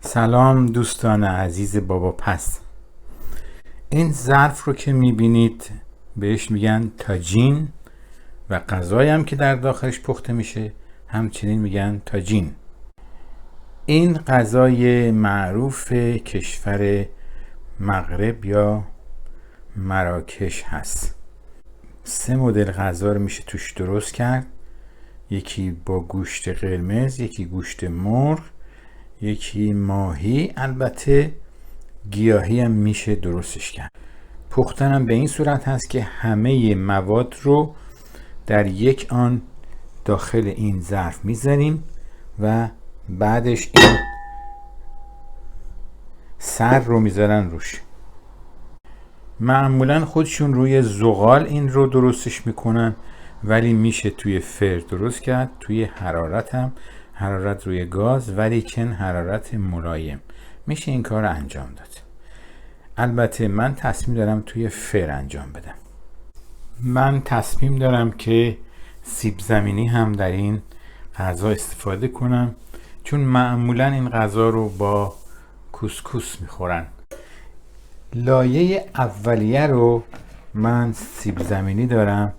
سلام دوستان عزیز بابا پس. این ظرف رو که میبینید بهش میگن تاجین و غذایی هم که در داخلش پخته میشه همچنین میگن تاجین. این غذای معروف کشور مغرب یا مراکش هست. 3 مدل غذا رو میشه توش درست کرد. یکی با گوشت قرمز، یکی گوشت مرغ، یکی ماهی، البته گیاهی هم میشه درستش کرد. پختن هم به این صورت هست که همه مواد رو در یک آن داخل این ظرف میذاریم و بعدش این سر رو میذارن روش. معمولا خودشون روی زغال این رو درستش میکنن، ولی میشه توی فر درست کرد، توی حرارت هم، حرارت روی گاز ولی کن حرارت ملایم، میشه این کار رو انجام داد. البته من تصمیم دارم توی فر انجام بدم. من تصمیم دارم که سیب زمینی هم در این غذا استفاده کنم، چون معمولا این غذا رو با کوسکوس میخورن. لایه اولیه رو من سیب زمینی دارم.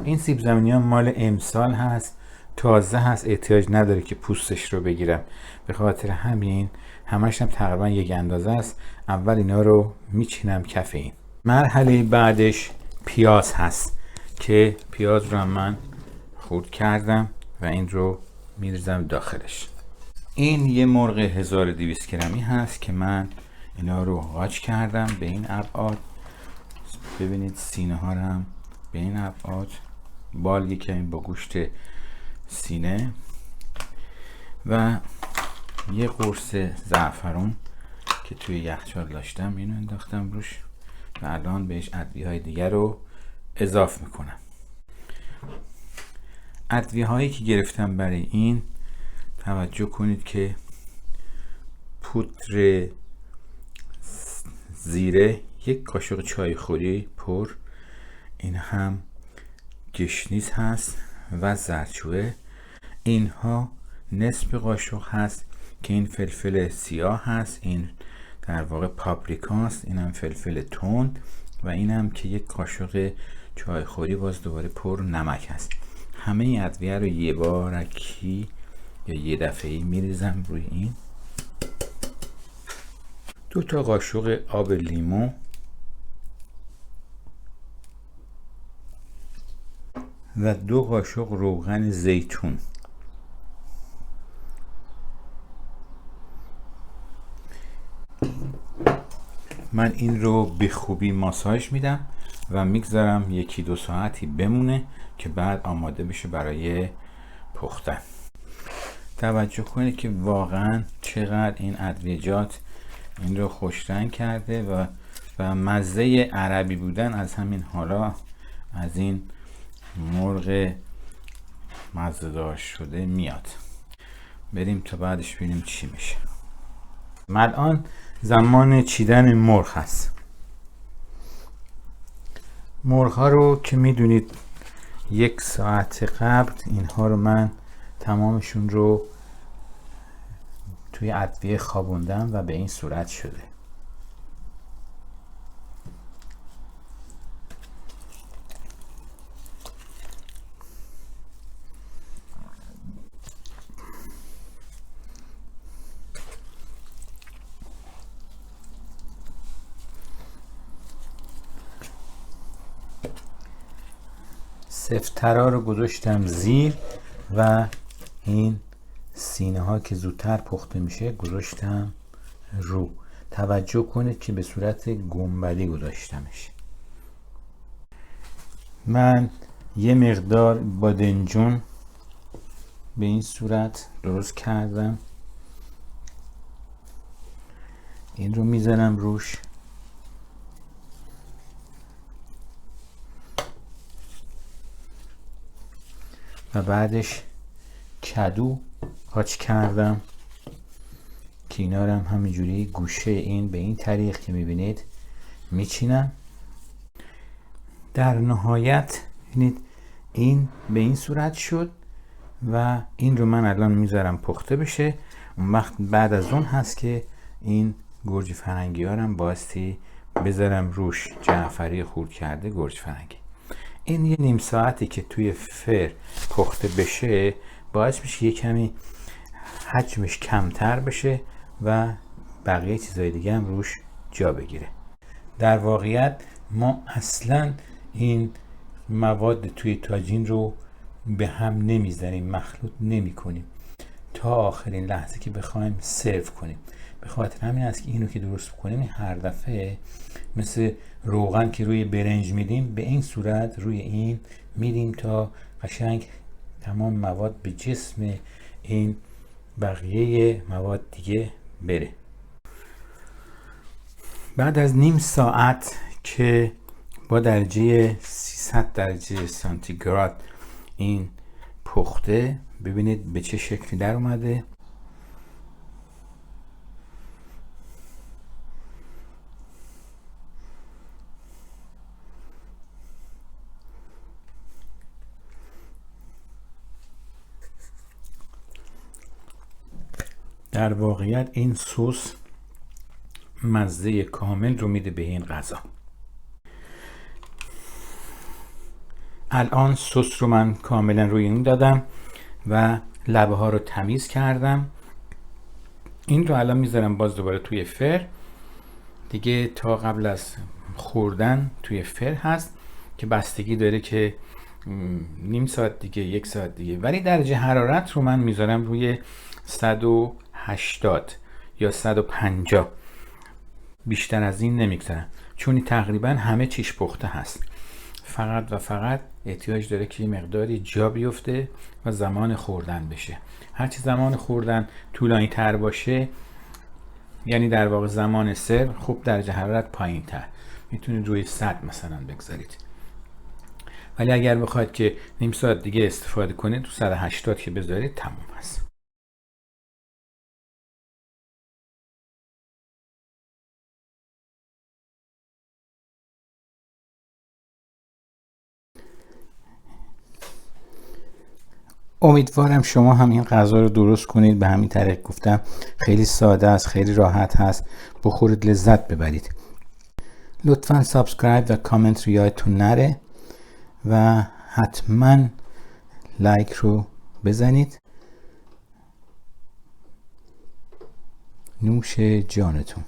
این سیب زمینی ها مال امسال هست، تازه هست، احتیاج نداره که پوستش رو بگیرم. به خاطر همین همش هم تقریبا یک اندازه است. اول اینا رو میچینم کف این. مرحله بعدش پیاز هست که پیاز رو من خرد کردم و این رو میریزم داخلش. این یه مرغ 1200 گرمی هست که من اینا رو قاچ کردم به این ابعاد. ببینید سینه ها رو هم به این ابعاد، بال یکمی با گوشت سینه و یه قرص زعفرون که توی یخچال داشتم اینو انداختم روش و الان بهش ادویه های دیگر رو اضافه میکنم. ادویه هایی که گرفتم برای این، توجه کنید که پودر زیره 1 قاشق چای خوری پر، این هم گشنیز هست و زردچوبه. اینها نصف قاشق هست که این فلفل سیاه هست، این در واقع پاپریکاست، این هم فلفل تند و این هم که 1 قاشق چای خوری باز دوباره پر نمک هست. همه این ادویه رو یه بارکی یا یه دفعه‌ای میریزم روی این. 2 تا قاشق آب لیمو و 2 قاشق روغن زیتون. من این رو به خوبی ماساژ میدم و میگذارم 1-2 ساعتی بمونه که بعد آماده بشه برای پختن. توجه کنید که واقعا چقدر این ادویجات این رو خوش رنگ کرده و مزه عربی بودن از همین حالا از این مرغ مزه‌دار شده میاد. بریم تا بعدش ببینیم چی میشه. الان زمان چیدن مرغ هست. مرغ ها رو که میدونید 1 ساعت قبل اینها رو من تمامشون رو توی ادویه خوابوندم و به این صورت شده. سفترا رو گذاشتم زیر و این سینه ها که زودتر پخته میشه گذاشتم رو. توجه کنید که به صورت گنبدی گذاشتمش. من یه مقدار بادنجون به این صورت درست کردم، این رو میزنم روش و بعدش کدو قاچ کردم که اینا رو هم همینجوری گوشه این به این طریق که میبینید میچینم. در نهایت ببینید این به این صورت شد و این رو من الان میذارم پخته بشه. اون وقت بعد از اون هست که این گوجه فرنگی ها رو بایستی بذارم روش جعفری خورد کرده گوجه فرنگی. این یه نیم ساعتی که توی فر پخته بشه باعث میشه یه کمی حجمش کمتر بشه و بقیه چیزای دیگه هم روش جا بگیره. در واقعیت ما اصلا این مواد توی تاجین رو به هم نمیزنیم، مخلوط نمی کنیم تا آخرین لحظه که بخوایم سرو کنیم. به خاطر همین است که اینو که درست کنیم هر دفعه مثل روغن که روی برنج میدیم به این صورت روی این میدیم تا قشنگ تمام مواد به جسم این بقیه مواد دیگه بره. بعد از نیم ساعت که با درجه 300 درجه سانتیگراد این پخته، ببینید به چه شکلی در اومده. در واقعیت این سس مزه کامل رو میده به این غذا. الان سس رو من کاملا روی این دادم و لبه ها رو تمیز کردم. این رو الان میذارم باز دوباره توی فر دیگه تا قبل از خوردن توی فر هست که بستگی داره که نیم ساعت دیگه 1 ساعت دیگه، ولی درجه حرارت رو من میذارم روی 180 یا 150، بیشتر از این نمیگذارم چون تقریبا همه چیش پخته هست. فقط و فقط احتیاج داره که یه مقداری جا بیفته و زمان خوردن بشه. هرچی زمان خوردن طولانی تر باشه، یعنی در واقع زمان سرو، خوب درجه حرارت پایین تر میتونید روی 100 مثلا بگذارید، ولی اگر بخواید که نیم ساعت دیگه استفاده کنید تو 180 که بذارید تموم هست. امیدوارم شما هم این غذا رو درست کنید. به همین طریق گفتم خیلی ساده است، خیلی راحت هست، بخورید لذت ببرید. لطفاً سابسکرایب و کامنت رو یادتون نره و حتما لایک رو بزنید. نوش جانتون.